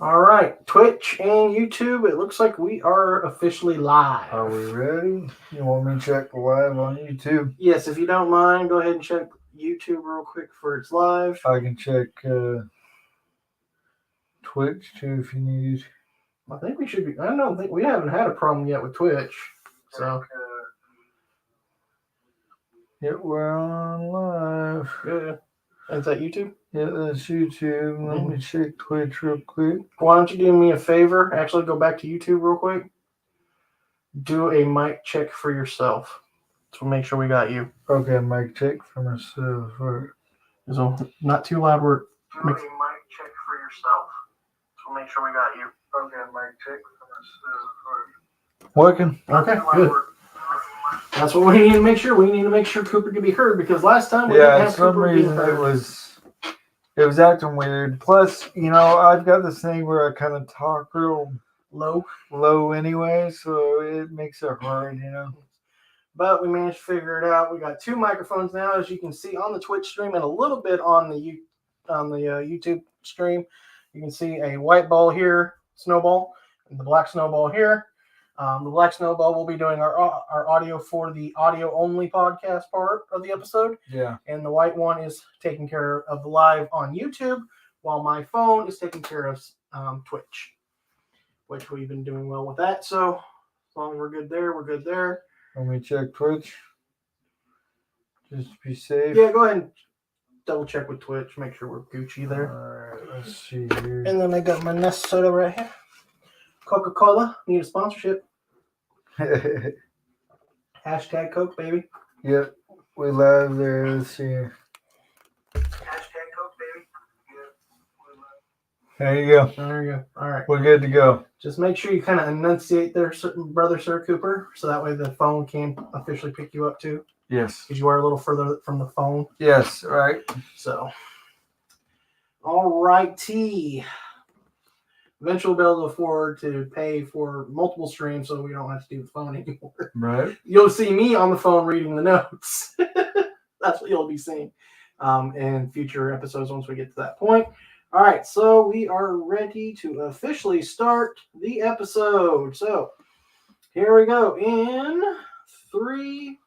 All right, Twitch and YouTube. It looks like we are officially live. Are we ready? You want me to check live on YouTube? Yes, if you don't mind, go ahead and check YouTube real quick for it's live. I can check Twitch too if you need. I think we should be. I don't think we haven't had a problem yet with Twitch. So Yeah, we're on live. good. Is that YouTube? Yeah, that's YouTube. Let me check Twitch real quick. Why don't you do me a favor? Actually, go back to YouTube real quick. Do a mic check for yourself. So make sure we got you. Okay, mic check for myself. Right. So not too loud. Do a mic check for yourself. So make sure we got you. Okay, mic check for myself. Right. Working. Okay, good. That's what we need to make sure. We need to make sure Cooper can be heard because last time we didn't have for some Cooper reason it was acting weird. Plus, I've got this thing where I kind of talk real low anyway, so it makes it hard, But we managed to figure it out. We got two microphones now, as you can see on the Twitch stream, and a little bit on the YouTube stream. You can see a white ball here, snowball, and the black snowball here. The black snowball will be doing our audio for the audio only podcast part of the episode. Yeah. And the white one is taking care of the live on YouTube, while my phone is taking care of Twitch, which we've been doing well with that. So as long as we're good there, we're good there. Let me check Twitch. Just to be safe. Yeah, go ahead and double check with Twitch. Make sure we're Gucci there. All right, let's see here. And then I got my Nest soda right here. Coca-Cola. Need a sponsorship. Hashtag Coke, baby. Yep, we live there. Let's see. Hashtag Coke, baby. There you go. There you go. All right. We're good to go. Just make sure you kind of enunciate there, brother Sir Cooper, so that way the phone can officially pick you up too. Yes. Because you are a little further from the phone. Yes, right. So, all righty. Eventually, we'll be able to afford to pay for multiple streams so we don't have to do the phone anymore. Right. You'll see me on the phone reading the notes. That's what you'll be seeing in future episodes once we get to that point. All right, so we are ready to officially start the episode. So here we go. In 3,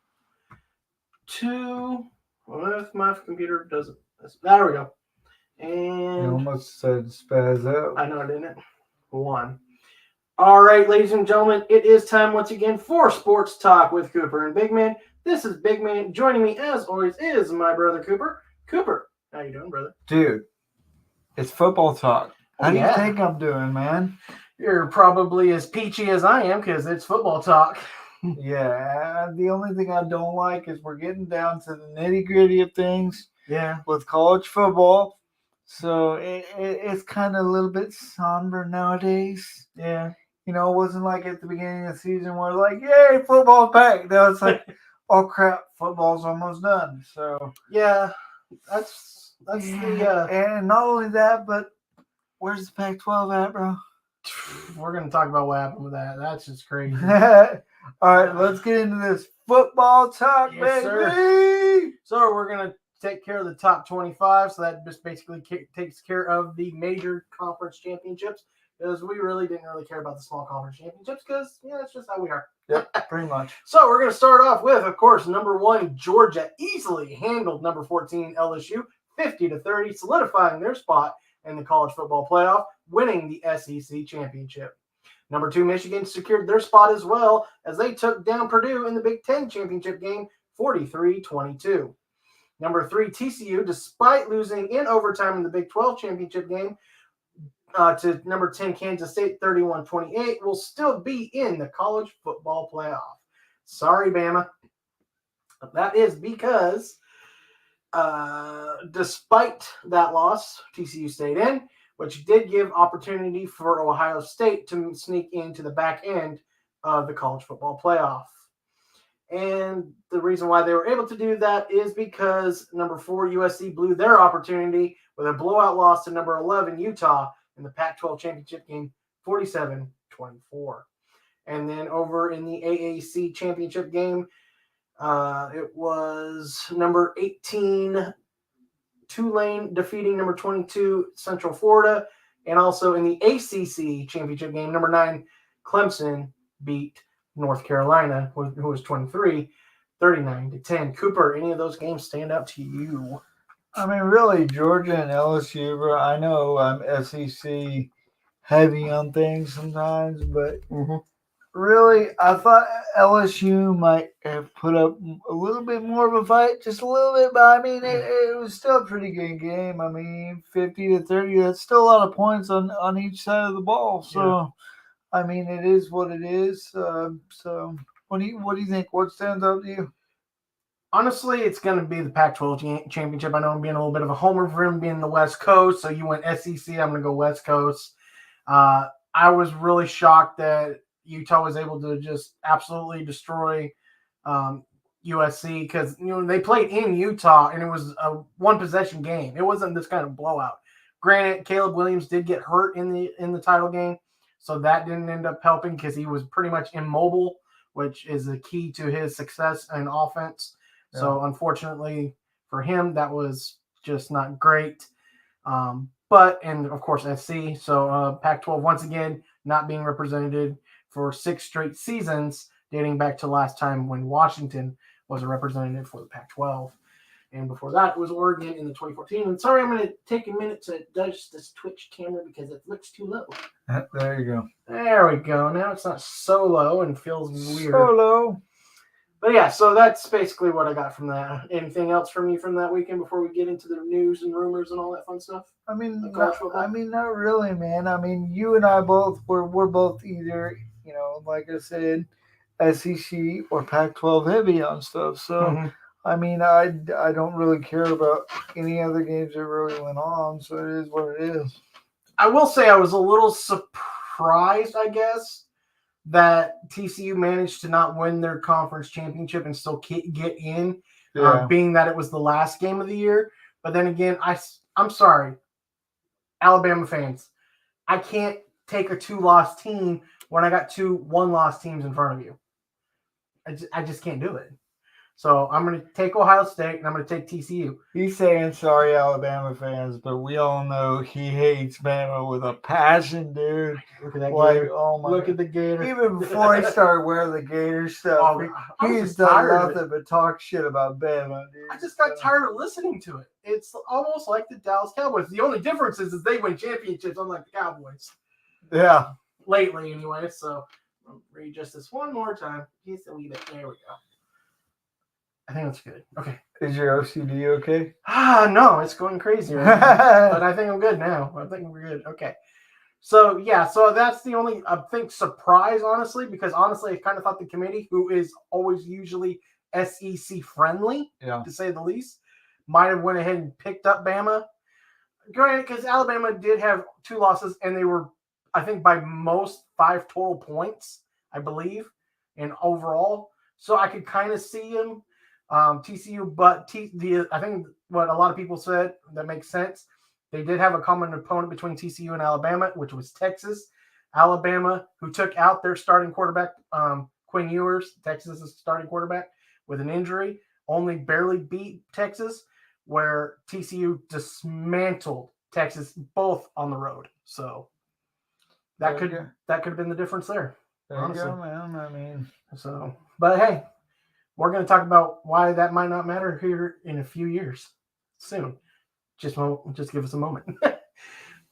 2, what if my computer doesn't? There we go. And you almost said spaz out. I know I didn't. 1. All right, ladies and gentlemen, it is time once again for Sports Talk with Cooper and Big Man. This is Big Man. Joining me, as always, is my brother Cooper. Cooper, how you doing, brother? Dude, it's football talk. How do you think I'm doing, man? You're probably as peachy as I am because it's football talk. Yeah, the only thing I don't like is we're getting down to the nitty-gritty of things. Yeah. With college football. So it's kind of a little bit somber nowadays. Yeah. It wasn't like at the beginning of the season where like, yay, football back. Now it's like, oh crap, football's almost done. So yeah, that's the and not only that, but where's the Pac-12 at, bro? We're gonna talk about what happened with that. That's just crazy. All right, let's get into this football talk, yes, baby. Sir. So we're gonna take care of the top 25. So that just basically takes care of the major conference championships. Because we really didn't care about the small conference championships because, that's just how we are. Yep, pretty much. So we're going to start off with, of course, number 1, Georgia easily handled number 14, LSU, 50-30, solidifying their spot in the college football playoff, winning the SEC championship. Number 2, Michigan secured their spot as well as they took down Purdue in the Big Ten championship game, 43-22. Number 3, TCU, despite losing in overtime in the Big 12 championship game, to number 10, Kansas State, 31-28, will still be in the college football playoff. Sorry, Bama. That is because despite that loss, TCU stayed in, which did give opportunity for Ohio State to sneak into the back end of the college football playoff. And the reason why they were able to do that is because number 4, USC blew their opportunity with a blowout loss to number 11, Utah, in the Pac-12 championship game, 47-24. And then over in the AAC championship game, it was number 18, Tulane, defeating number 22, Central Florida, And also in the ACC championship game, number 9, Clemson beat North Carolina, who was 23, 39-10. Cooper, any of those games stand out to you? I mean, really, Georgia and LSU, bro. I know I'm SEC heavy on things sometimes, but really, I thought LSU might have put up a little bit more of a fight, just a little bit. But I mean, it was still a pretty good game. I mean, 50-30. That's still a lot of points on each side of the ball. So, I mean, it is what it is. So, what do you think? What stands out to you? Honestly, it's going to be the Pac-12 championship. I know I'm being a little bit of a homer for him being the West Coast, so you went SEC. I'm going to go West Coast. I was really shocked that Utah was able to just absolutely destroy USC because they played in Utah and it was a one-possession game. It wasn't this kind of blowout. Granted, Caleb Williams did get hurt in the title game, so that didn't end up helping because he was pretty much immobile, which is a key to his success in offense. Yeah. So unfortunately for him, that was just not great. And of course SC. So Pac-12 once again not being represented for 6 straight seasons, dating back to last time when Washington was a representative for the Pac-12. And before that, it was Oregon in the 2014. And sorry, I'm going to take a minute to adjust this Twitch camera because it looks too low. There you go. There we go. Now it's not so low and feels weird. So low. But yeah, so that's basically what I got from that. Anything else from you from that weekend before we get into the news and rumors and all that fun stuff? I mean, not really, man. I mean, you and I we're both either, like I said, SEC or Pac-12 heavy on stuff. So, I mean, I don't really care about any other games that really went on. So it is what it is. I will say I was a little surprised, I guess, that TCU managed to not win their conference championship and still get in, being that it was the last game of the year. But then again, I'm sorry, Alabama fans. I can't take a 2-loss team when I got 2 1-loss teams in front of you. I just can't do it. So I'm going to take Ohio State and I'm going to take TCU. He's saying sorry, Alabama fans, but we all know he hates Bama with a passion, dude. Look at that gator. Oh my! Look at the gator. Even before he started wearing the gator stuff, he's done nothing but talk shit about Bama, dude. I just got tired of listening to it. It's almost like the Dallas Cowboys. The only difference is they win championships, unlike the Cowboys. Yeah. Lately, anyway. So I'll read just this one more time. Just a wee bit. There we go. I think that's good. Okay. Is your OCD okay? No, it's going crazy right now. But I think I'm good now. I think we're good. Okay. So, yeah. So that's the only, I think, surprise, honestly, because honestly, I kind of thought the committee, who is always usually SEC friendly, to say the least, might have went ahead and picked up Bama. Granted, because Alabama did have 2 losses, and they were, I think, by most 5 total points, I believe, and overall. So I could kind of see him. TCU, but I think what a lot of people said that makes sense. They did have a common opponent between TCU and Alabama, which was Texas. Alabama, who took out their starting quarterback, Quinn Ewers, Texas' starting quarterback, with an injury, only barely beat Texas, where TCU dismantled Texas both on the road. So that could have been the difference there. Honestly. You go, man. I mean, so, but hey. We're going to talk about why that might not matter here in a few years soon. Just give us a moment.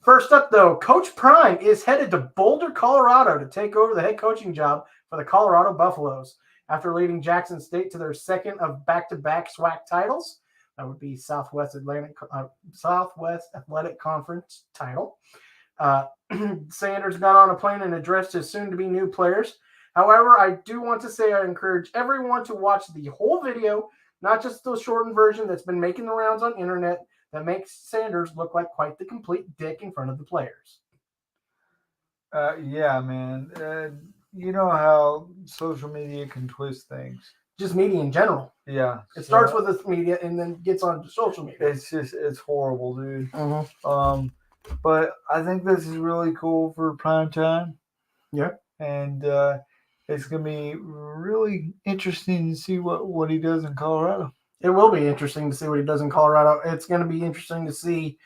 First up, though, Coach Prime is headed to Boulder, Colorado to take over the head coaching job for the Colorado Buffaloes after leading Jackson State to their second of back-to-back SWAC titles. That would be Southwest Athletic Conference title. Sanders got on a plane and addressed his soon-to-be new players. However, I do want to say I encourage everyone to watch the whole video, not just the shortened version that's been making the rounds on internet that makes Sanders look like quite the complete dick in front of the players. Yeah, man. You know how social media can twist things. Just media in general. Yeah. It starts with the media and then gets on to social media. It's horrible, dude. But I think this is really cool for prime time. Yeah. And it's going to be really interesting to see what he does in Colorado. It will be interesting to see what he does in Colorado. It's going to be interesting to see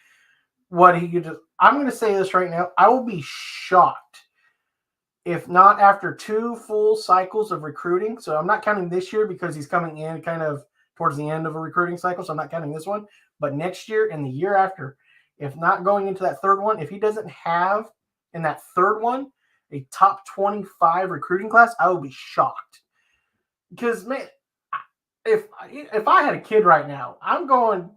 what he could just. I'm going to say this right now. I will be shocked if not after 2 full cycles of recruiting. So I'm not counting this year because he's coming in kind of towards the end of a recruiting cycle. So I'm not counting this one. But next year and the year after, if not going into that third one, if he doesn't have in that third one a top 25 recruiting class, I will be shocked. Because, man, if I had a kid right now, I'm going,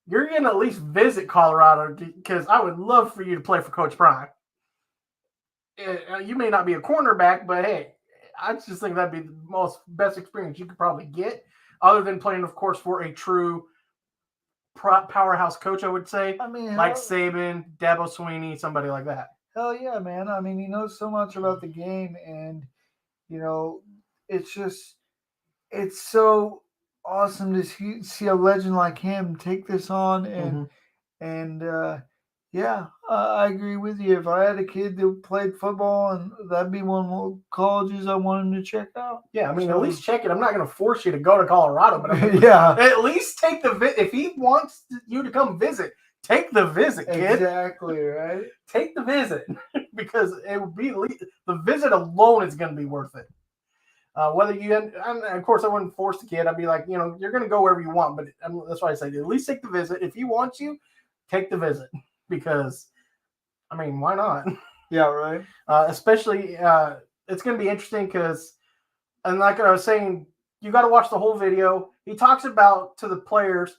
you're going to at least visit Colorado because I would love for you to play for Coach Prime. You may not be a cornerback, but hey, I just think that'd be the best experience you could probably get, other than playing, of course, for a true powerhouse coach, I would say. I mean, like Saban, Dabo Swinney, somebody like that. Hell yeah, man. I mean, he knows so much about the game, and, it's so awesome to see a legend like him take this on, yeah, I agree with you. If I had a kid that played football, and that'd be one of the colleges I want him to check out. Yeah, I mean, at least check it. I'm not going to force you to go to Colorado, but yeah, at least take the visit. If he wants you to come visit, take the visit, kid. Exactly, right? Take the visit because it would be the visit alone is going to be worth it. Whether you, and of course, I wouldn't force the kid. I'd be like, you're going to go wherever you want, but that's why I say at least take the visit. If he wants you, take the visit. Because, I mean, why not? Yeah, right. Especially, it's going to be interesting because, and like I was saying, you got to watch the whole video. He talks about to the players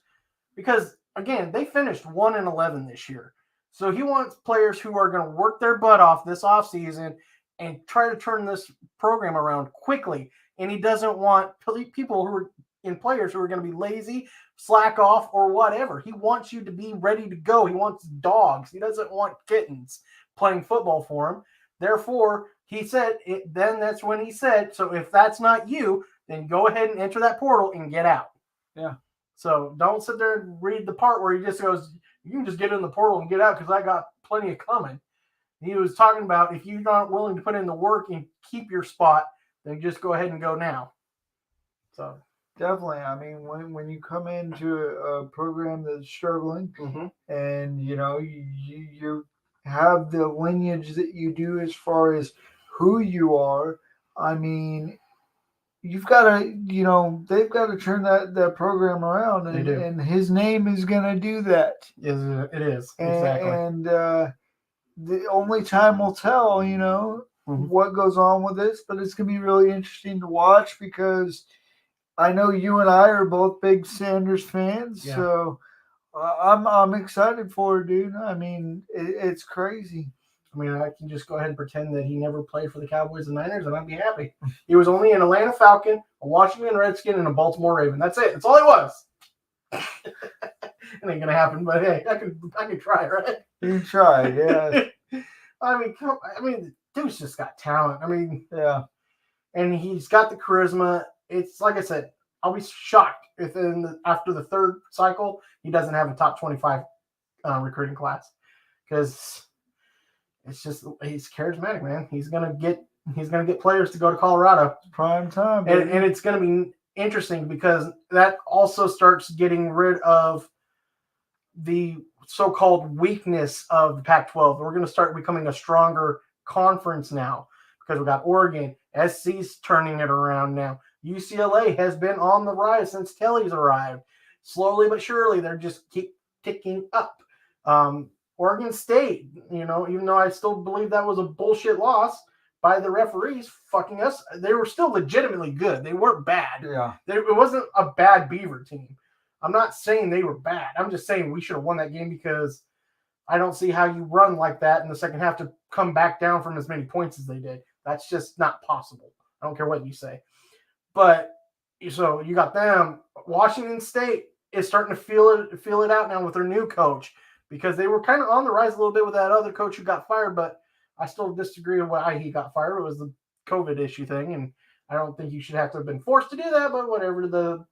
because, again, they finished 1-11 this year. So he wants players who are going to work their butt off this offseason and try to turn this program around quickly. And he doesn't want people who are in players who are going to be lazy, slack off, or whatever. He wants you to be ready to go. He wants dogs. He doesn't want kittens playing football for him. Therefore, he said, then that's when he said, so if that's not you, then go ahead and enter that portal and get out. Yeah. So don't sit there and read the part where he just goes, you can just get in the portal and get out because I got plenty of coming. He was talking about if you're not willing to put in the work and keep your spot, then just go ahead and go now. So definitely. I mean, when you come into a program that's struggling, and you have the lineage that you do as far as who you are, I mean, you've got to, they've got to turn that program around, and his name is going to do that. It is. Exactly. And the only time will tell, what goes on with this, but it's going to be really interesting to watch because I know you and I are both big Sanders fans, so I'm excited for it, dude. I mean, it's crazy. I mean, I can just go ahead and pretend that he never played for the Cowboys and Niners, and I'd be happy. He was only an Atlanta Falcon, a Washington Redskin, and a Baltimore Raven. That's it. That's all he was. It ain't gonna happen, but hey, I could try, right? You can try, yeah. I mean, dude's just got talent. I mean, yeah, and he's got the charisma. It's like I said, I'll be shocked if after the third cycle he doesn't have a top 25 recruiting class because it's just he's charismatic, man. He's gonna get players to go to Colorado. Prime time, and it's gonna be interesting because that also starts getting rid of the so-called weakness of the Pac-12. We're going to start becoming a stronger conference now because we got Oregon, SC's turning it around now. UCLA has been on the rise since Kelly's arrived. Slowly but surely, they're just keep ticking up. Oregon State, even though I still believe that was a bullshit loss by the referees fucking us, they were still legitimately good. They weren't bad. Yeah. It wasn't a bad Beaver team. I'm not saying they were bad. I'm just saying we should have won that game because I don't see how you run like that in the second half to come back down from as many points as they did. That's just not possible. I don't care what you say. But so you got them. Washington State is starting to feel it out now with their new coach because they were kind of on the rise a little bit with that other coach who got fired, but I still disagree with why he got fired. It was the COVID issue thing, and I don't think you should have to have been forced to do that, but whatever.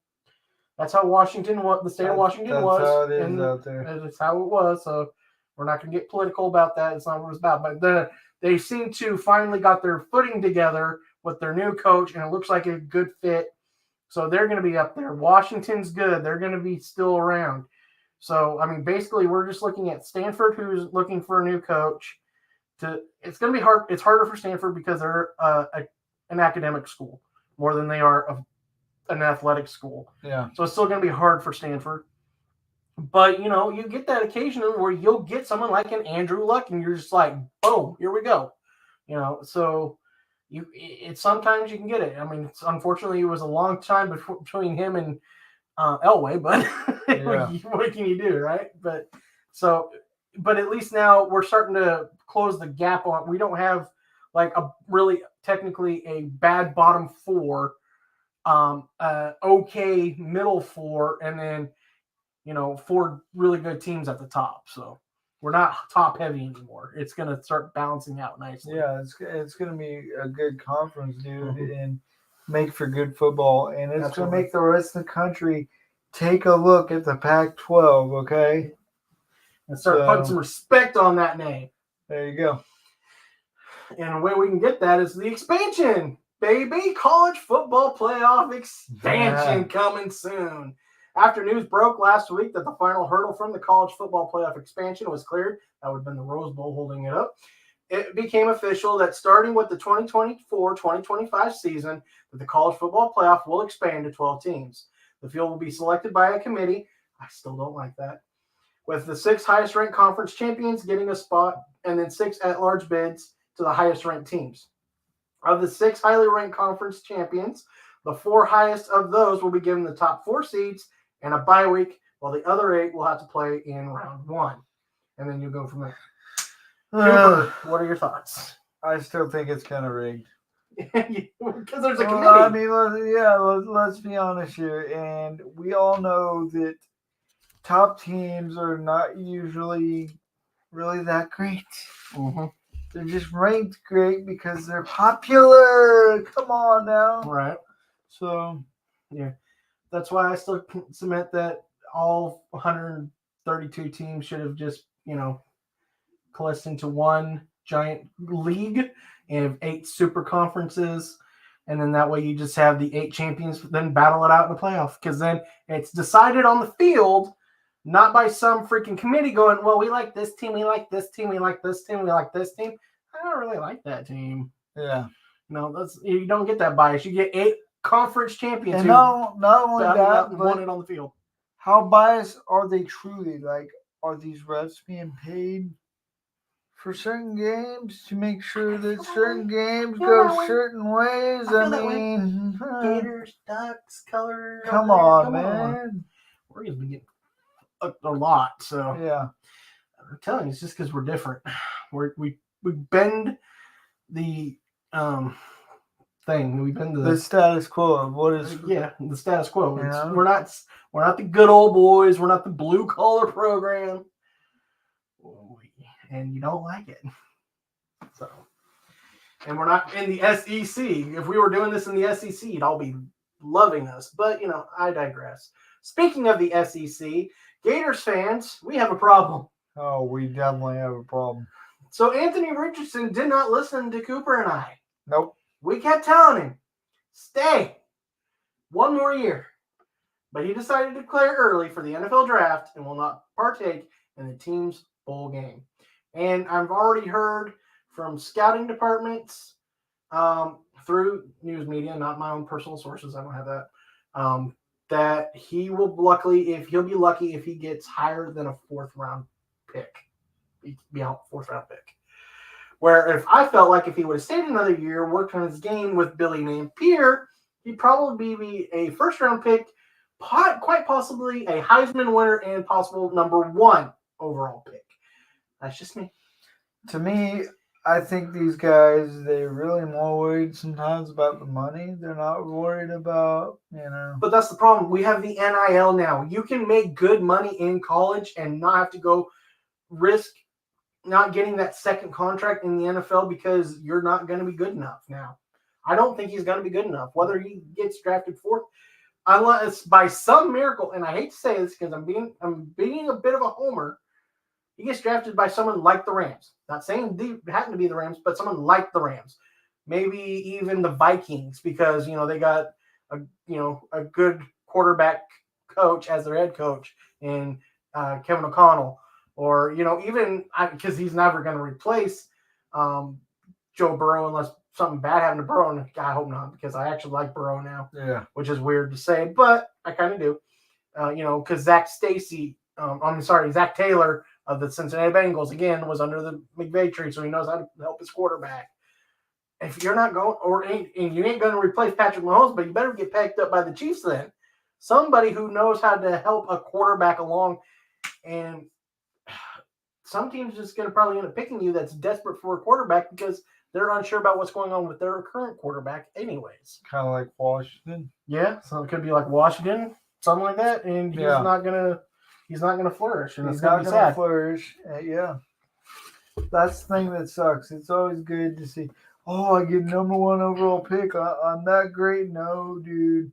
That's how the state of Washington was. That's how it is out there. That's how it was. So we're not going to get political about that. It's not what it's about. But they seem to finally got their footing together with their new coach, and it looks like a good fit. So they're going to be up there. Washington's good. They're going to be still around. So, I mean, basically, we're just looking at Stanford, who's looking for a new coach. It's going to be hard. It's harder for Stanford because they're an academic school more than they are an athletic school. Yeah. So it's still going to be hard for Stanford. But, you get that occasion where you'll get someone like an Andrew Luck, and you're just like, boom, here we go. So sometimes you can get it. I mean, unfortunately, it was a long time between him and Elway, but what can you do, right? But at least now we're starting to close the gap on. We don't have like a really technically a bad bottom four, okay middle four, and then 4 really good teams at the top. So we're not top heavy anymore. It's going to start balancing out nicely. Yeah, it's going to be a good conference, dude, and make for good football. And it's going to make the rest of the country take a look at the Pac-12, okay? And start putting some respect on that name. There you go. And the way we can get that is the expansion, baby. College football playoff expansion coming soon. After news broke last week that the final hurdle from the college football playoff expansion was cleared, that would have been the Rose Bowl holding it up, it became official that starting with the 2024-2025 season, that the college football playoff will expand to 12 teams. The field will be selected by a committee. I still don't like that. With the 6 highest-ranked conference champions getting a spot, and then 6 at-large bids to the highest-ranked teams. Of the 6 highly-ranked conference champions, the 4 highest of those will be given the top 4 seeds and a bye week, while the other 8 will have to play in round 1. And then you go from there. Cooper, what are your thoughts? I still think it's kind of rigged. Because there's a committee. I mean, let's be honest here. And we all know that top teams are not usually really that great. Mm-hmm. They're just ranked great because they're popular. Come on now. Right. So, yeah. That's why I still submit that all 132 teams should have just, coalesced into one giant league and 8 super conferences. And then that way you just have the 8 champions then battle it out in the playoff. Because then it's decided on the field, not by some freaking committee going, well, we like this team, we like this team, we like this team, we like this team. I don't really like that team. Yeah. You don't get that bias. You get 8 conference champions. And not only that, but won it on the field. How biased are they truly? Like, are these refs being paid for certain games to make sure that certain games go certain ways? I mean, Gators, Ducks, colors. Come on, man. We're going to be getting a lot. So yeah, I'm telling you, it's just because we're different. We bend the thing. We've been the status quo of what is the status quo. Yeah. We're not the good old boys. We're not the blue collar program, and you don't like it. So, and we're not in the SEC. If we were doing this in the SEC, you'd all be loving us. But I digress. Speaking of the SEC, Gators fans, we have a problem. Oh, we definitely have a problem. So Anthony Richardson did not listen to Cooper and I. Nope. We kept telling him, stay 1 more year. But he decided to declare early for the NFL draft and will not partake in the team's bowl game. And I've already heard from scouting departments through news media, not my own personal sources, I don't have that, that he'll be lucky if he gets higher than a 4th round pick. Be a 4th round pick. Where if I felt like if he would have stayed another year, worked on his game with Billy Napier, he'd probably be a 1st round pick, quite possibly a Heisman winner and possible number 1 overall pick. That's just me. To me, I think these guys, they're really more worried sometimes about the money. They're not worried about, But that's the problem. We have the NIL now. You can make good money in college and not have to go risk not getting that second contract in the NFL because you're not going to be good enough now. I don't think he's going to be good enough. Whether he gets drafted 4th, unless by some miracle, and I hate to say this because I'm being a bit of a homer, he gets drafted by someone like the Rams. Not saying they happen to be the Rams, but someone like the Rams. Maybe even the Vikings because, they got a good quarterback coach as their head coach and Kevin O'Connell, or even because he's never going to replace Joe Burrow unless something bad happened to Burrow, and I hope not, because I actually like Burrow now. Yeah. Which is weird to say, but I kind of do. Because Zach Taylor of the Cincinnati Bengals, again, was under the McVay tree, so he knows how to help his quarterback. If you're not going, and you ain't going to replace Patrick Mahomes, but you better get packed up by the Chiefs then. Somebody who knows how to help a quarterback along, and some teams just going to probably end up picking you that's desperate for a quarterback because they're unsure about what's going on with their current quarterback anyways. Kind of like Washington. Yeah, so it could be like Washington, something like that, and he's not gonna flourish, and He's it's gonna not be going to sad. flourish. Yeah. That's the thing that sucks. It's always good to see, oh, I get number 1 overall pick. I'm that great. No, dude.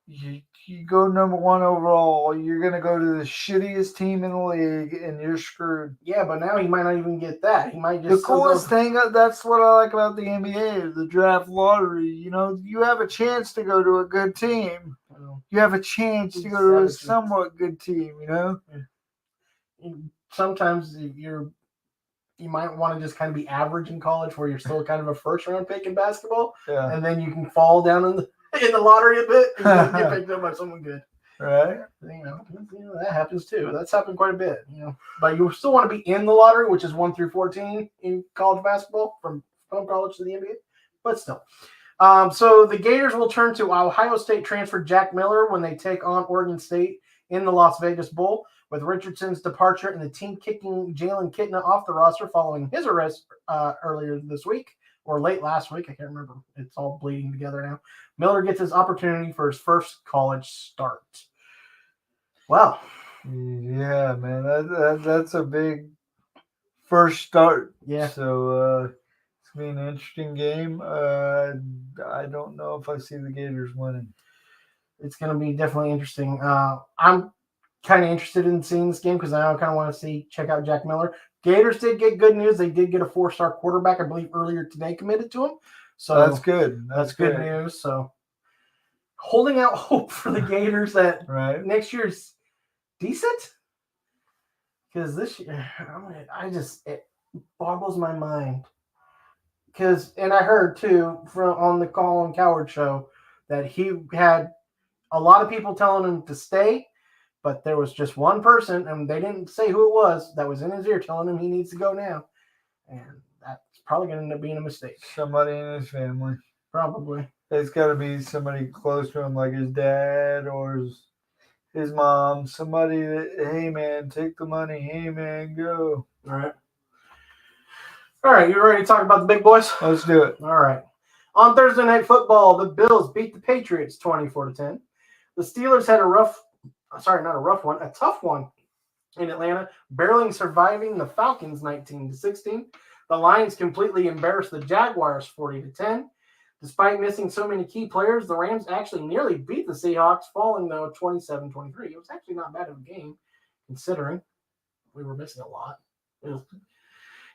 You go number 1 overall, you're going to go to the shittiest team in the league, and you're screwed. Yeah, but now he might not even get that. He might just The coolest thing, that's what I like about the NBA, the draft lottery. You have a chance to go to a good team. You have a chance to go to a somewhat good team, Sometimes you might want to just kind of be average in college where you're still kind of a first-round pick in basketball, and then you can fall down in the lottery a bit and get picked up by someone good. Right. That happens too. That's happened quite a bit, But you still want to be in the lottery, which is 1 through 14 in college basketball, from college to the NBA. But still. So the Gators will turn to Ohio State transfer Jack Miller when they take on Oregon State in the Las Vegas Bowl, with Richardson's departure and the team kicking Jalen Kitna off the roster following his arrest earlier this week. Or late last week. I can't remember. It's all bleeding together now. Miller gets his opportunity for his first college start. Wow. Yeah, man. That's a big first start. Yeah. So it's going to be an interesting game. I don't know if I see the Gators winning. It's going to be definitely interesting. I'm kind of interested in seeing this game because I kind of want to check out Jack Miller. Gators did get good news. They did get a 4-star quarterback, I believe, earlier today committed to him. So that's good. That's good news. So holding out hope for the Gators that next year's decent. Because this year, it boggles my mind. And I heard too on the Colin Cowherd show that he had a lot of people telling him to stay. But there was just one person, and they didn't say who it was, that was in his ear telling him he needs to go now. And that's probably going to end up being a mistake. Somebody in his family. Probably. It's got to be somebody close to him, like his dad or his mom. Somebody that, hey, man, take the money. Hey, man, go. All right, you ready to talk about the big boys? Let's do it. All right. On Thursday Night Football, the Bills beat the Patriots 24-10. The Steelers had a tough one in Atlanta, barely surviving the Falcons 19-16. The Lions completely embarrassed the Jaguars 40-10. Despite missing so many key players, the Rams actually nearly beat the Seahawks, falling though 27-23. It was actually not bad of a game, considering we were missing a lot.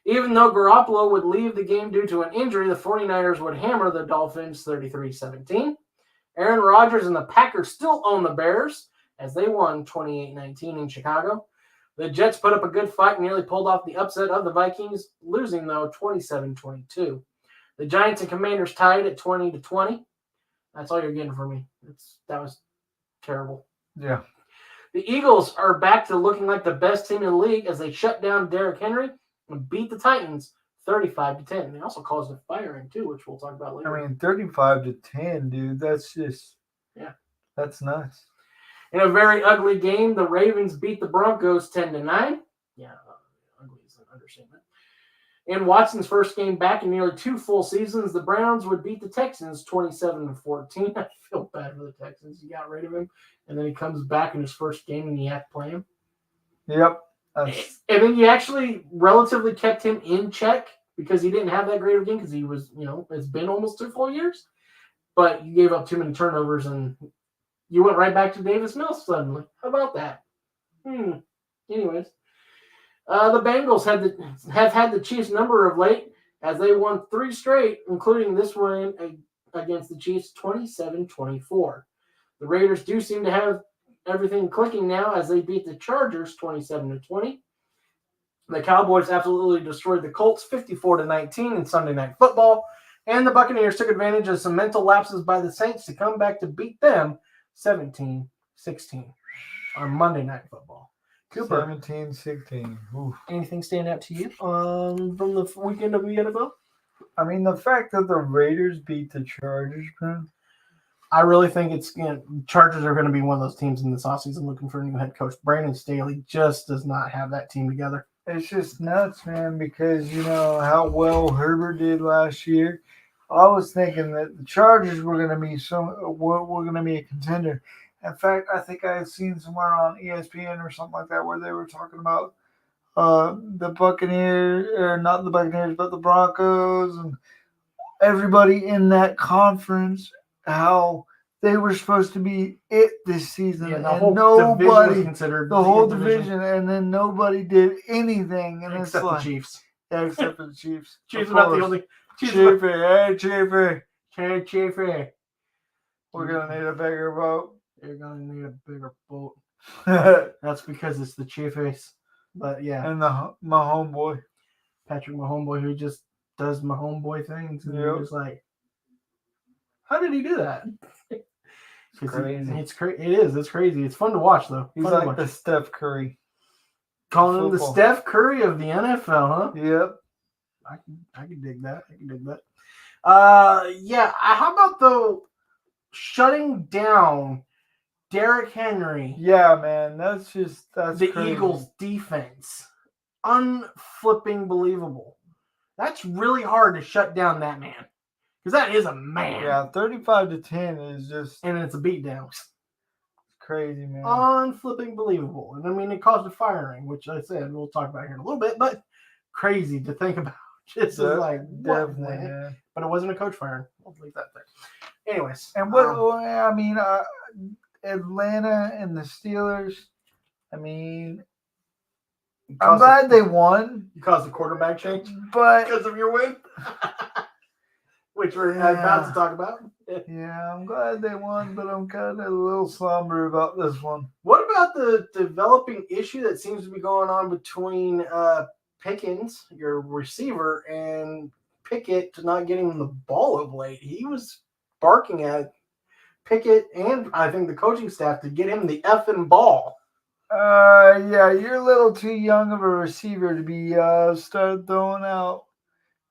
Even though Garoppolo would leave the game due to an injury, the 49ers would hammer the Dolphins 33-17. Aaron Rodgers and the Packers still own the Bears, as they won 28-19 in Chicago. The Jets put up a good fight and nearly pulled off the upset of the Vikings, losing, though, 27-22. The Giants and Commanders tied at 20-20. That's all you're getting from me. That was terrible. Yeah. The Eagles are back to looking like the best team in the league as they shut down Derrick Henry and beat the Titans 35-10. They also caused a firing, too, which we'll talk about later. 35-10, dude. That's just... Yeah. That's nuts. In a very ugly game, the Ravens beat the Broncos 10-9. Yeah, ugly is an understatement. In Watson's first game back in nearly 2 full seasons, the Browns would beat the Texans 27-14. I feel bad for the Texans. You got rid of him, and then he comes back in his first game, and you have to play him. Yep. And then you actually relatively kept him in check because he didn't have that great of a game because he was, it's been almost 2 full years. But you gave up too many turnovers, and you went right back to Davis Mills suddenly. How about that? Anyways, the Bengals have had the Chiefs' number of late as they won 3 straight, including this win against the Chiefs 27-24. The Raiders do seem to have everything clicking now as they beat the Chargers 27-20. The Cowboys absolutely destroyed the Colts 54-19 in Sunday Night Football, and the Buccaneers took advantage of some mental lapses by the Saints to come back to beat them 17-16 on Monday Night Football. Cooper, 17-16. Oof. anything stand out to you from the weekend of the NFL? I mean, the fact that the Raiders beat the Chargers, man. I really think Chargers are going to be one of those teams in this offseason looking for a new head coach. Brandon Staley just does not have that team together. It's just nuts, man, because you know how well Herbert did last year. I was thinking that the Chargers were going to be we're going to be a contender. In fact, I think I had seen somewhere on ESPN or something like that where they were talking about the Buccaneers, or not the Buccaneers, but the Broncos and everybody in that conference, how they were supposed to be it this season. Yeah, the and whole nobody, division was considered the whole division, and then nobody did anything. And except the Chiefs. Yeah, except for the Chiefs. Chiefs are not the only. Chiefy. Hey, Chiefy. We're going to need a bigger boat. You're going to need a bigger boat. And That's because it's the Chiefs. But yeah, my homeboy. Patrick Mahomes, who just does Mahomes things. And you're Yep. just like, how did he do that? It's crazy. It's crazy. It is. It's crazy. It's fun to watch, though. He's Fun to like watch. the Steph Curry. Calling him the football. Steph Curry of the NFL, huh? Yep. I can dig that. Yeah. How about though shutting down Derrick Henry, Yeah, man. That's the crazy. Eagles defense? Unflipping believable. That's really hard to shut down that man. Because that is a man. Yeah, 35-10 is just And it's a beatdown. crazy, man. Unflipping believable. And I mean, it caused a firing, which I said we'll talk about here in a little bit, but crazy to think about. Just like, what Definitely, the heck? man. But it wasn't a coach firing. I'll leave that there. Anyways. And I mean, Atlanta and the Steelers. I mean, I'm glad they won, You caused the quarterback change but because of your win, which we're about to talk about. yeah, I'm glad they won, but I'm kind of a little somber about this one. What about the developing issue that seems to be going on between Pickens, your receiver, and Pickett not getting the ball of late? He was barking at Pickett and I think the coaching staff to get him the effing ball. Yeah, you're a little too young of a receiver to be start throwing out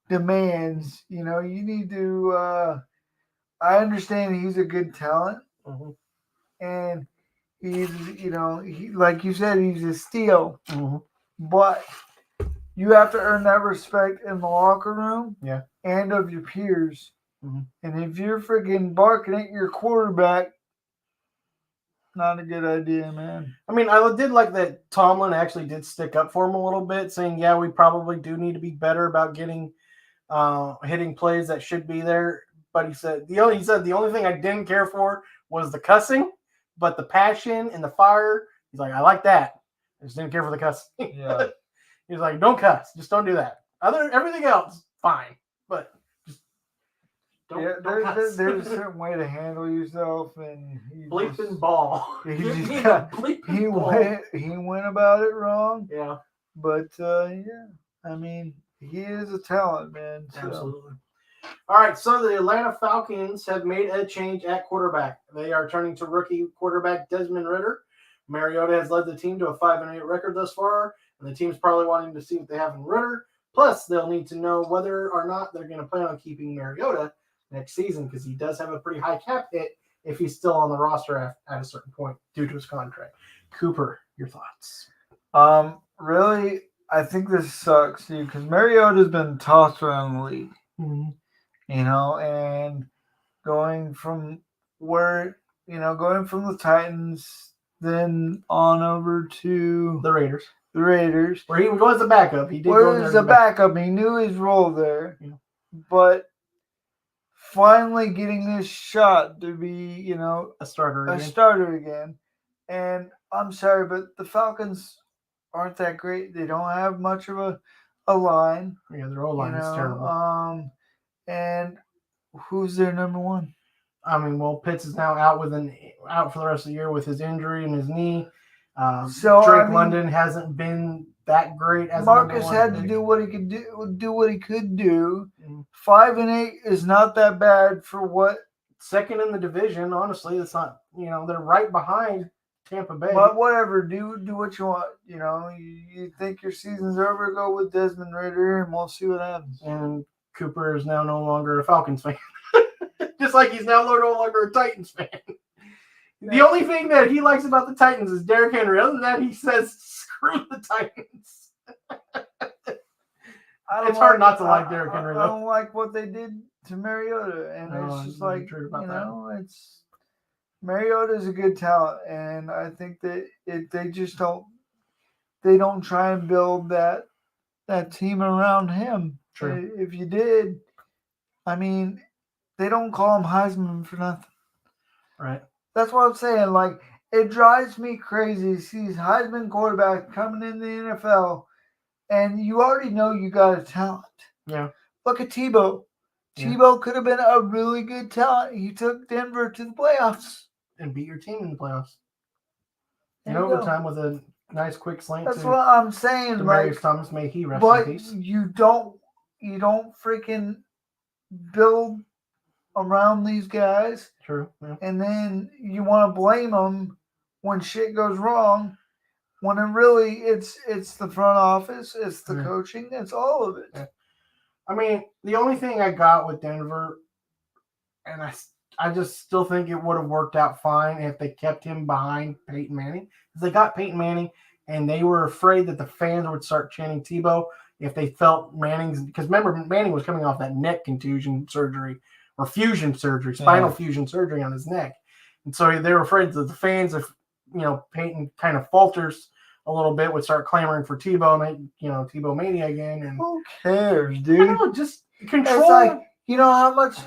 demands. You know, you need to. I understand he's a good talent, Mm-hmm. and he's, you know, like you said, he's a steal. Mm-hmm. But you have to earn that respect in the locker room, Yeah. and of your peers. Mm-hmm. And if you're freaking barking at your quarterback, not a good idea, man. I mean, I did like that Tomlin actually did stick up for him a little bit, saying, yeah, we probably do need to be better about getting hitting plays that should be there. But he said the only thing I didn't care for was the cussing, but the passion and the fire, he's like, I like that. I just didn't care for the cussing. Yeah. He's like, don't cuss, just don't do that. Everything else, fine, but just don't cuss. There's a certain way to handle yourself, and bleeping ball. He Give just me got- the bleeping ball. he went about it wrong. Yeah, But yeah, I mean, he is a talent, man. So. absolutely. All right, so the Atlanta Falcons have made a change at quarterback. They are turning to rookie quarterback Desmond Ridder. Mariota has led the team to a 5-8 record thus far, and the team's probably wanting to see what they have in Ridder. Plus, they'll need to know whether or not they're going to plan on keeping Mariota next season because he does have a pretty high cap hit if he's still on the roster at a certain point due to his contract. Cooper, your thoughts? Really, I think this sucks, dude, because Mariota's been tossed around the league. Mm-hmm. You know, and going from the Titans, then on over to The Raiders. Where He was a backup. He did where go he there was as a backup. He knew his role there. Yeah. But finally getting this shot to be, you know, a starter a again. starter again. And I'm sorry, but the Falcons aren't that great. They don't have much of a line. Yeah, their O-line is terrible. And who's their number one? I mean, well, Pitts is now out out for the rest of the year with his injury in his knee. Drake London hasn't been that great. As Marcus had to do what he could do what he could do. 5-8 is not that bad for what. Second in the division, honestly, it's not. They're right behind Tampa Bay. But whatever, do what you want. You think your season's over, go with Desmond Ridder, and we'll see what happens. And Cooper is now no longer a Falcons fan, just like he's now no longer a Titans fan. The only thing that he likes about the Titans is Derrick Henry. Other than that, he says, "Screw the Titans." It's hard not to like Derrick Henry. I don't like what they did to Mariota, and it's just like it's Mariota's a good talent, and I think that they just don't try and build that team around him. True. If you did, I mean, they don't call him Heisman for nothing. Right. That's what I'm saying. Like, it drives me crazy to see these Heisman quarterback coming in the NFL, and you already know you got a talent. Yeah. Look at Tebow. Tebow could have been a really good talent. He took Denver to the playoffs. And beat your team in the playoffs. In overtime with a nice quick slant. That's what I'm saying. Demaryius Thomas, may he rest in peace. But you don't freaking build around these guys. True. Yeah. And then you want to blame them when shit goes wrong. When it really, it's the front office, it's the coaching, it's all of it. Yeah. I mean, the only thing I got with Denver, and I just still think it would have worked out fine if they kept him behind Peyton Manning. Because they got Peyton Manning, and they were afraid that the fans would start chanting Tebow if they felt Manning's. Because remember, Manning was coming off that neck contusion surgery or fusion surgery, spinal fusion surgery on his neck. And so they were afraid that the fans, if Peyton kind of falters a little bit, would start clamoring for Tebow and Tebow mania again. And who cares, dude? Just control. It's like, how much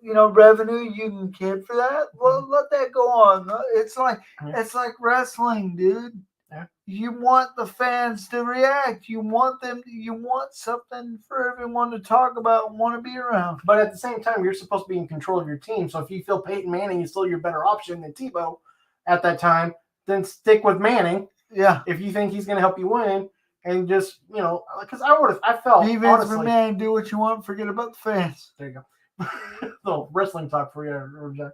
revenue you can get for that? Well, let that go on. It's like wrestling, dude. Yeah. You want the fans to react. You want something for everyone to talk about and want to be around. But at the same time, you're supposed to be in control of your team. So if you feel Peyton Manning is still your better option than Tebow at that time, then stick with Manning. Yeah. If you think he's going to help you win, and just because I felt Vince McMahon, do what you want, forget about the fans. There you go. Little wrestling talk for you.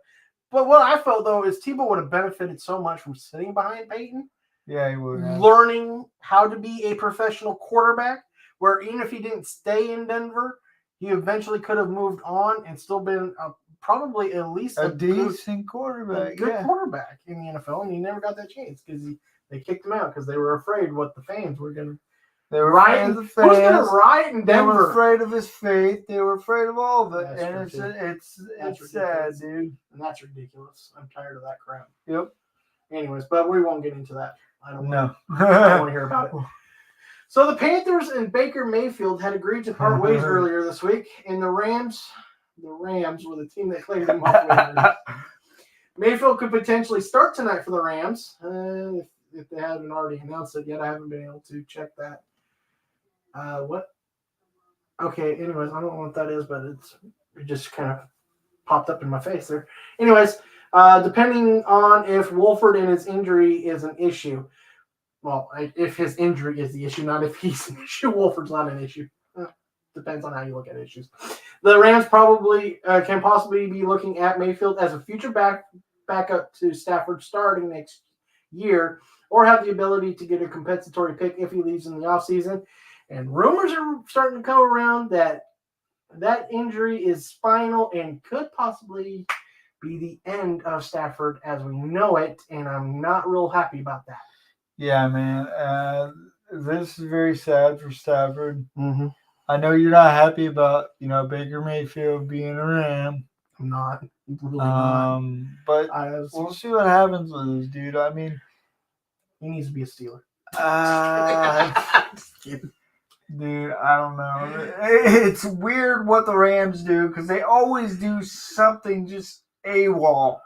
But what I felt though is Tebow would have benefited so much from sitting behind Peyton. Yeah, he would have. Learning how to be a professional quarterback, where even if he didn't stay in Denver, he eventually could have moved on and still been probably at least a decent quarterback. A good quarterback in the NFL, and he never got that chance because they kicked him out because they were afraid what the fans were going to. They were afraid of the fans. Who's going to riot in Denver? They were afraid of his faith. They were afraid of all of it. That's and it's sad, dude. And that's ridiculous. I'm tired of that crap. Yep. Anyways, but we won't get into that. I don't want to hear about it. So the Panthers and Baker Mayfield had agreed to part ways earlier this week, and the Rams were the team that claimed him off waivers. Mayfield could potentially start tonight for the Rams. If they haven't already announced it yet, I haven't been able to check that. What? Okay, anyways, I don't know what that is, but it just kind of popped up in my face there. Anyways, depending on if Wolford and his injury is an issue. Well, if his injury is the issue, not if he's an issue. Wolford's not an issue. Depends on how you look at issues. The Rams probably can possibly be looking at Mayfield as a future backup to Stafford starting next year, or have the ability to get a compensatory pick if he leaves in the offseason. And rumors are starting to come around that injury is spinal and could possibly be the end of Stafford as we know it, and I'm not real happy about that. Yeah, man. This is very sad for Stafford. Mm-hmm. I know you're not happy about, Baker Mayfield being a Ram. I'm not. Really not. But we'll see what happens with this dude. I mean, he needs to be a Steeler. Just kidding. Dude, I don't know. It's weird what the Rams do because they always do something just AWOL.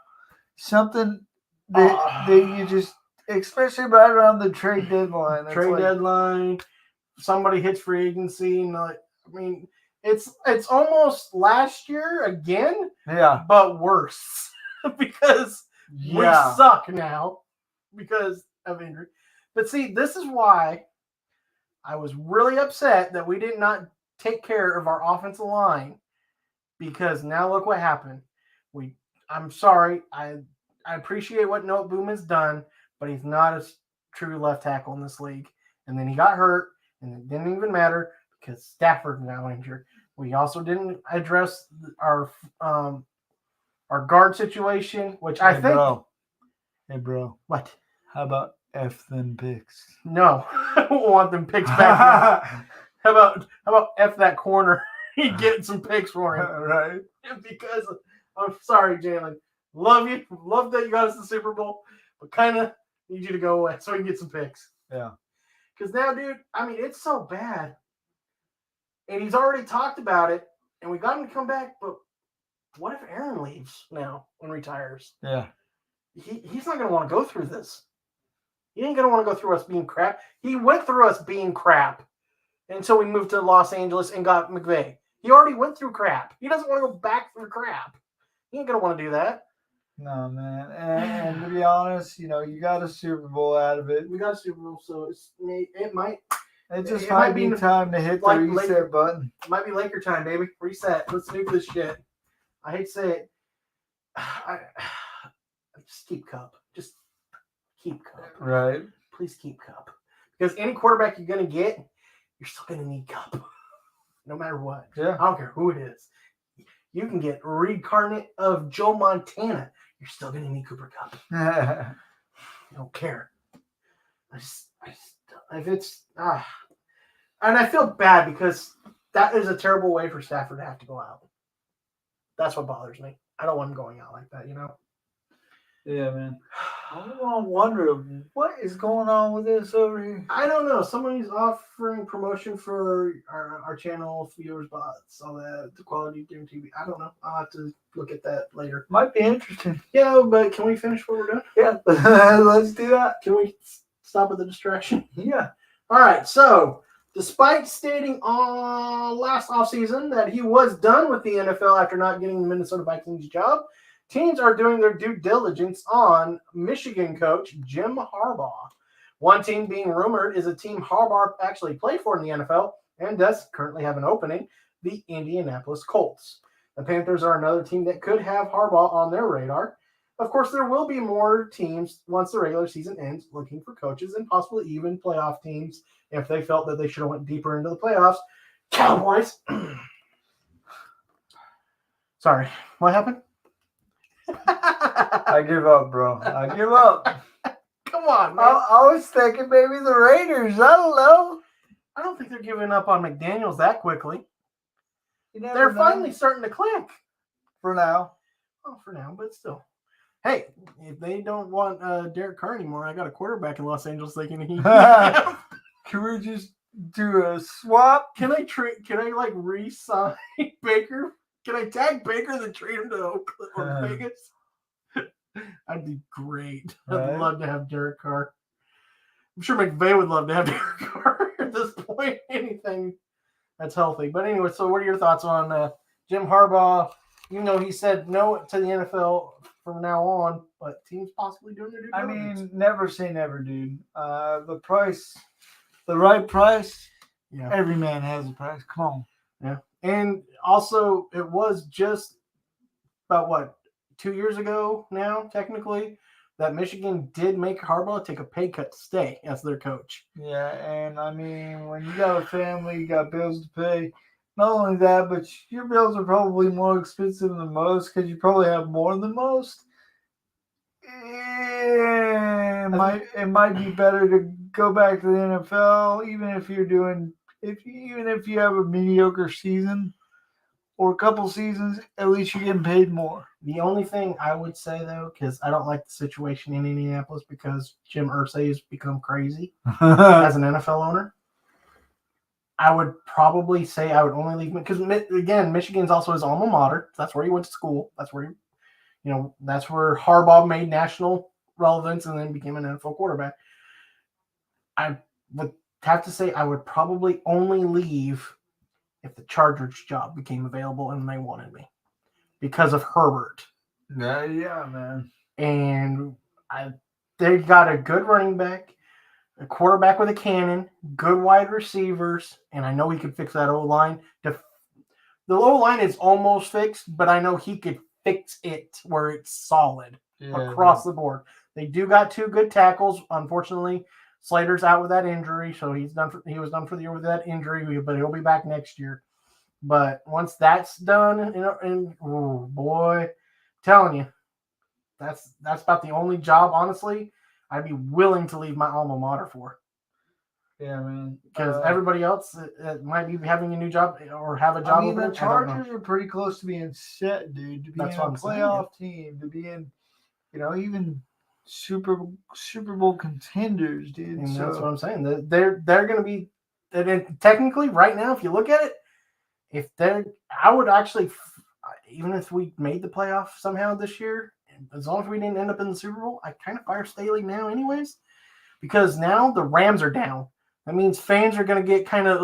Something that you just, especially right around the trade deadline. Deadline, somebody hits free agency, and it's almost last year again. Yeah. but worse because we Yeah. suck now because of injury. But see, this is why I was really upset that we did not take care of our offensive line, because now look what happened. I'm sorry. I appreciate what Noah Boom has done, but he's not a true left tackle in this league. And then he got hurt, and it didn't even matter because Stafford's now injured. We also didn't address our guard situation, which I think. Bro. Hey, bro. What? How about F them picks? No, I don't want them picks back. How about F that corner? You get some picks for him, Right? because I'm sorry, Jalen. Love you. Love that you got us the Super Bowl, but kind of need you to go away so we can get some picks. Yeah. Because now, dude, I mean, it's so bad. And he's already talked about it, and we got him to come back, but what if Aaron leaves now and retires? Yeah. He's not going to want to go through this. He ain't going to want to go through us being crap. He went through us being crap until we moved to Los Angeles and got McVay. He already went through crap. He doesn't want to go back through crap. He ain't going to want to do that. No, man. And to be honest, you got a Super Bowl out of it. We got a Super Bowl, so it might. It just It might might be be time to hit the like reset Laker- button. It might be Laker time, baby. Reset. Let's do this shit. I hate to say it. Just keep Cup. Just keep Cup. Right. Please keep Cup. Because any quarterback you're going to get, you're still going to need Cup. No matter what. Yeah. I don't care who it is. You can get reincarnate of Joe Montana. You're still going to need Cooper Cup. I don't care. If it's and I feel bad because that is a terrible way for Stafford to have to go out. That's what bothers me. I don't want him going out like that, Yeah, man. I'm wondering what is going on with this over here. I don't know. Somebody's offering promotion for our channel, viewers, bots, all that, the quality of TV. I don't know. I'll have to look at that later. Might be interesting. Yeah, but can we finish what we're doing? Yeah, let's do that. Can we stop at the distraction? Yeah. All right. So, despite stating last offseason that he was done with the NFL after not getting the Minnesota Vikings job, teams are doing their due diligence on Michigan coach Jim Harbaugh. One team being rumored is a team Harbaugh actually played for in the NFL and does currently have an opening, the Indianapolis Colts. The Panthers are another team that could have Harbaugh on their radar. Of course, there will be more teams once the regular season ends looking for coaches and possibly even playoff teams if they felt that they should have went deeper into the playoffs. Cowboys. Sorry, what happened? I give up, bro. I give up. Come on, man. I was thinking maybe the Raiders. I don't know. I don't think they're giving up on McDaniels that quickly. You never They're know. finally starting to click. For now. Oh, for now, but still. Hey, if they don't want Derek Carr anymore, I got a quarterback in Los Angeles they can Can we just do a swap? Can I like re-sign Baker? Can I tag Baker and then trade him to Oakland or Vegas? I'd be great. Right. I'd love to have Derek Carr. I'm sure McVay would love to have Derek Carr at this point. Anything that's healthy. But anyway, so what are your thoughts on Jim Harbaugh? You know, he said no to the NFL from now on, but teams possibly doing their due diligence. I mean, never say never, dude. The right price. Yeah. Every man has a price. Come on. Yeah. And also, it was just about 2 years ago now, technically, that Michigan did make Harbaugh take a pay cut to stay as their coach. Yeah, and I mean, when you got a family, you got bills to pay. Not only that, but your bills are probably more expensive than most because you probably have more than most. It might be better to go back to the NFL, even if you have a mediocre season or a couple seasons. At least you're getting paid more. The only thing I would say, though, because I don't like the situation in Indianapolis because Jim Irsay has become crazy as an NFL owner, I would probably say I would only leave because, again, Michigan's also his alma mater. That's where he went to school. That's where that's where Harbaugh made national relevance and then became an NFL quarterback. I would have to say I would probably only leave if the Chargers job became available and they wanted me. because of Herbert. Yeah, man. And they got a good running back, a quarterback with a cannon, good wide receivers, and I know he could fix that O-line. The O-line is almost fixed, but I know he could fix it where it's solid across the board. They do got 2 good tackles. Unfortunately, Slater's out with that injury, so he was done for the year with that injury, but he'll be back next year. But once that's done, and oh boy, telling you, that's about the only job, honestly, I'd be willing to leave my alma mater for. Yeah, man. Because everybody else might be having a new job or have a job. I mean, the Chargers are pretty close to being set, dude. To be in a playoff team, to be in, even Super Bowl contenders, dude. And that's what I'm saying. They're going to be, and technically, right now, if you look at it, I would actually, even if we made the playoff somehow this year, as long as we didn't end up in the Super Bowl, I kind of fire Staley now, anyways, because now the Rams are down. That means fans are going to get kind of,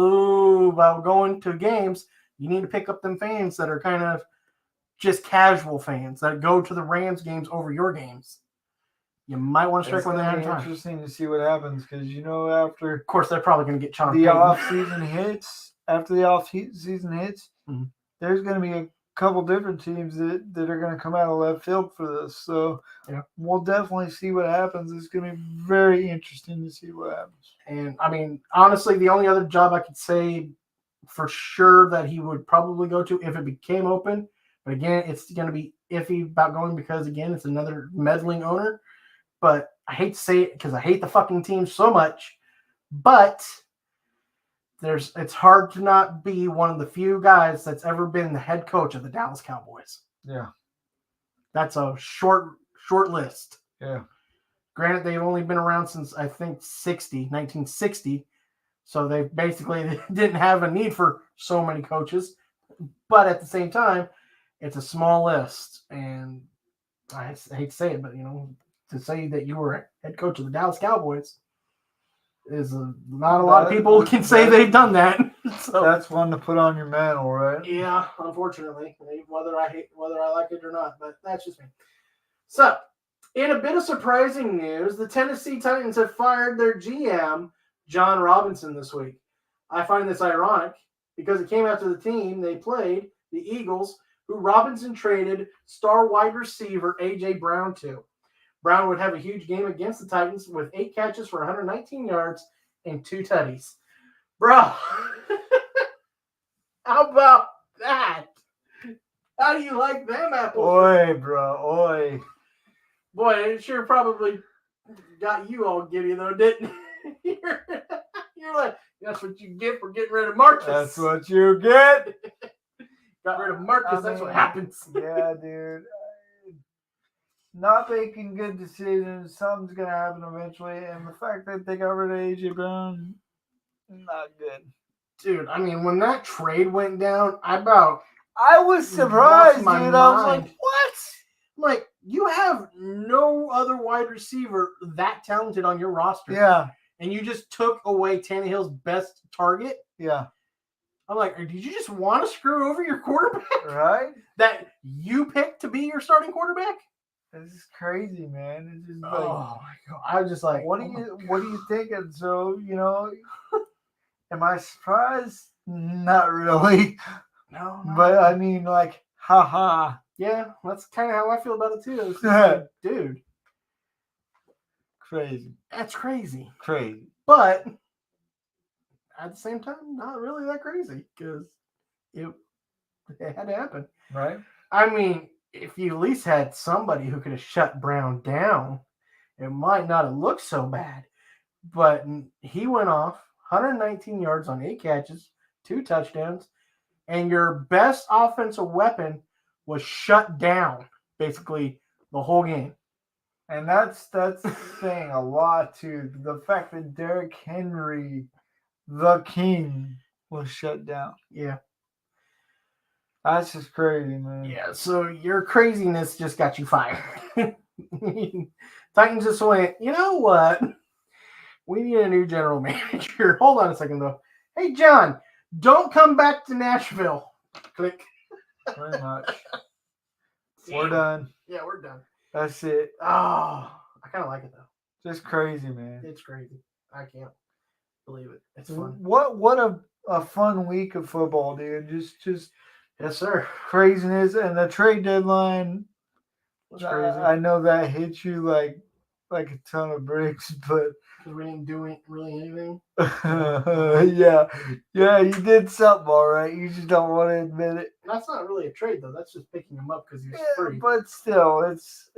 about going to games. You need to pick up them fans that are kind of just casual fans that go to the Rams games over your games. You might want to strike when they have time. It's interesting to see what happens because, after... Of course, they're probably going to get Sean the off-season hits. After the off-season hits, there's going to be a couple different teams that are going to come out of left field for this. So we'll definitely see what happens. It's going to be very interesting to see what happens. And, I mean, honestly, the only other job I could say for sure that he would probably go to if it became open, but again, it's going to be iffy about going because, again, it's another meddling owner. But I hate to say it because I hate the fucking team so much, but it's hard to not be one of the few guys that's ever been the head coach of the Dallas Cowboys. Yeah. That's a short list. Yeah. Granted, they've only been around since, I think, 1960. So they basically didn't have a need for so many coaches. But at the same time, it's a small list. And I hate to say it, but, to say that you were a head coach of the Dallas Cowboys is not a lot of people can say they've done that. So that's one to put on your mantle, right? Yeah, unfortunately, whether I like it or not, but that's just me. So, in a bit of surprising news, the Tennessee Titans have fired their GM, John Robinson, this week. I find this ironic because it came after the team they played, the Eagles, who Robinson traded star wide receiver A.J. Brown to. Brown would have a huge game against the Titans with 8 catches for 119 yards and 2 tutties. Bro, how about that? How do you like them apples? Oi, bro, oi. Boy, it sure probably got you all giddy, though, didn't it? You're like, that's what you get for getting rid of Marcus. That's what you get. Got rid of Marcus, that's what happens. Yeah, dude. Not making good decisions. Something's going to happen eventually. And the fact that they got rid of A.J. Brown, not good. Dude, I mean, when that trade went down, I was surprised, dude. I was like, what? Like, you have no other wide receiver that talented on your roster. Yeah. And you just took away Tannehill's best target? Yeah. I'm like, did you just want to screw over your quarterback? Right? That you picked to be your starting quarterback? This is crazy, man. It's just like, oh my God. I was just like, what are you thinking? So, am I surprised? Not really. No. But I mean, like, haha. Yeah, that's kind of how I feel about it too. It's like, dude. Crazy. That's crazy. Crazy. But at the same time, not really that crazy because it had to happen. Right. I mean, if you at least had somebody who could have shut Brown down, it might not have looked so bad. But he went off 119 yards on 8 catches, 2 touchdowns, and your best offensive weapon was shut down basically the whole game. And that's saying a lot too. The fact that Derrick Henry, the king, was shut down. Yeah. That's just crazy, man. Yeah, so your craziness just got you fired. Titans just went, you know what? We need a new general manager. Hold on a second, though. Hey, John, don't come back to Nashville. Click. Very much. We're done. Yeah, we're done. That's it. Oh, I kind of like it though. Just crazy, man. It's crazy. I can't believe it. It's fun. What a fun week of football, dude. Just Yes, sir. craziness, and the trade deadline. It's crazy. I know that hit you like a ton of bricks, but Because we didn't do really anything. yeah, you did something all right. You just don't want to admit it. That's not really a trade though. That's just picking him up because he's free. But still, it's.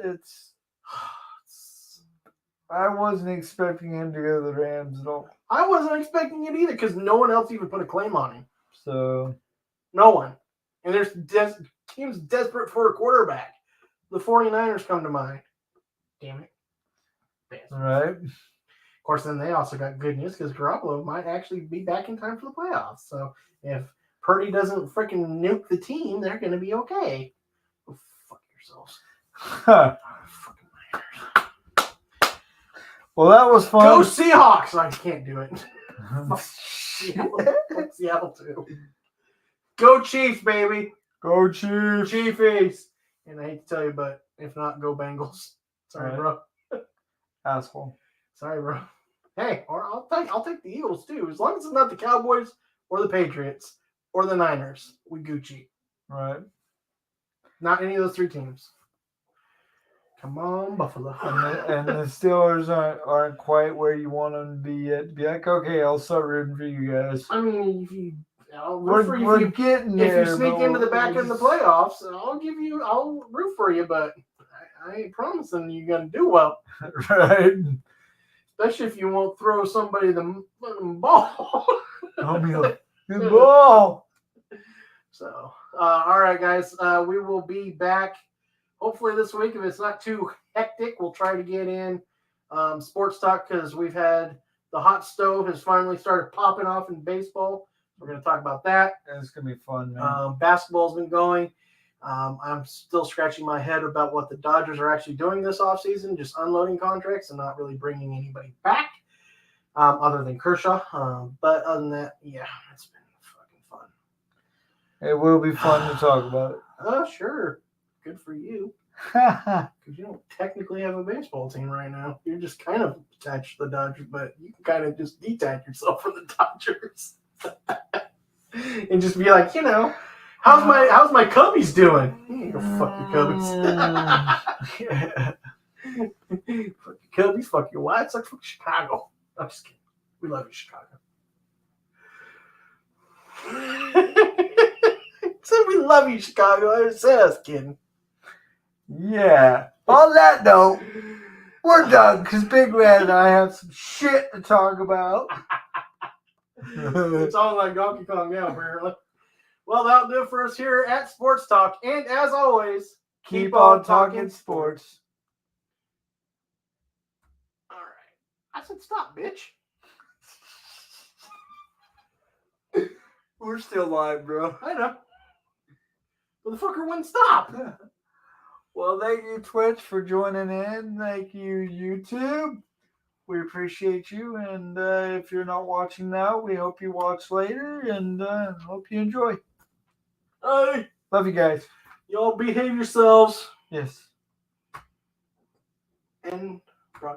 I wasn't expecting him to go to the Rams at all. I wasn't expecting it either because no one else even put a claim on him. So no one. And there's teams desperate for a quarterback. The 49ers come to mind. Damn it. All right. Of course, then they also got good news because Garoppolo might actually be back in time for the playoffs. So if Purdy doesn't freaking nuke the team, they're going to be okay. Oh, fuck yourselves. Fucking Niners. Well, that was fun. Go Seahawks! I can't do it. Fuck Seattle too. Go Chiefs, baby. Go Chiefs. Chiefies. And I hate to tell you, but if not, go Bengals. Sorry, Right. bro. Asshole. Sorry, bro. Hey, or I'll take the Eagles too, as long as it's not the Cowboys or the Patriots or the Niners. We Gucci. Right. Not any of those three teams. Come on, Buffalo. And the Steelers aren't quite where you want them to be yet. Be like, okay, I'll start rooting for you guys. I mean, We're getting there. If you sneak into the back end of the playoffs, I'll root for you, but I ain't promising you're gonna do well. Right. Especially if you won't throw somebody the ball. I'll be like, good ball. So, all right, guys, we will be back hopefully this week. If it's not too hectic, we'll try to get in sports talk because we've had the hot stove has finally started popping off in baseball. We're going to talk about that. It's going to be fun, man. Basketball's been going. I'm still scratching my head about what the Dodgers are actually doing this offseason, just unloading contracts and not really bringing anybody back other than Kershaw. But other than that, yeah, it's been fucking fun. It will be fun to talk about it. Oh, sure. Good for you. Because you don't technically have a baseball team right now. You're just kind of attached to the Dodgers, but you can kind of just detach yourself from the Dodgers. And just be like, how's my Cubbies doing? Go fuck your Cubbies. Fuck your Cubbies, fuck your White Sox, fuck Chicago. I'm just kidding. We love you, Chicago. Said we love you, Chicago. I said I was kidding. Yeah. On that note, we're done because Big Red and I have some shit to talk about. It's all like Donkey Kong now, apparently. Well, that'll do it for us here at Sports Talk. And as always, keep on talking sports. All right. I said stop, bitch. We're still live, bro. I know. Motherfucker wouldn't stop. Well, thank you, Twitch, for joining in. Thank you, YouTube. We appreciate you. And if you're not watching now, we hope you watch later. And hope you enjoy. Hey. Love you guys. Y'all behave yourselves. Yes. And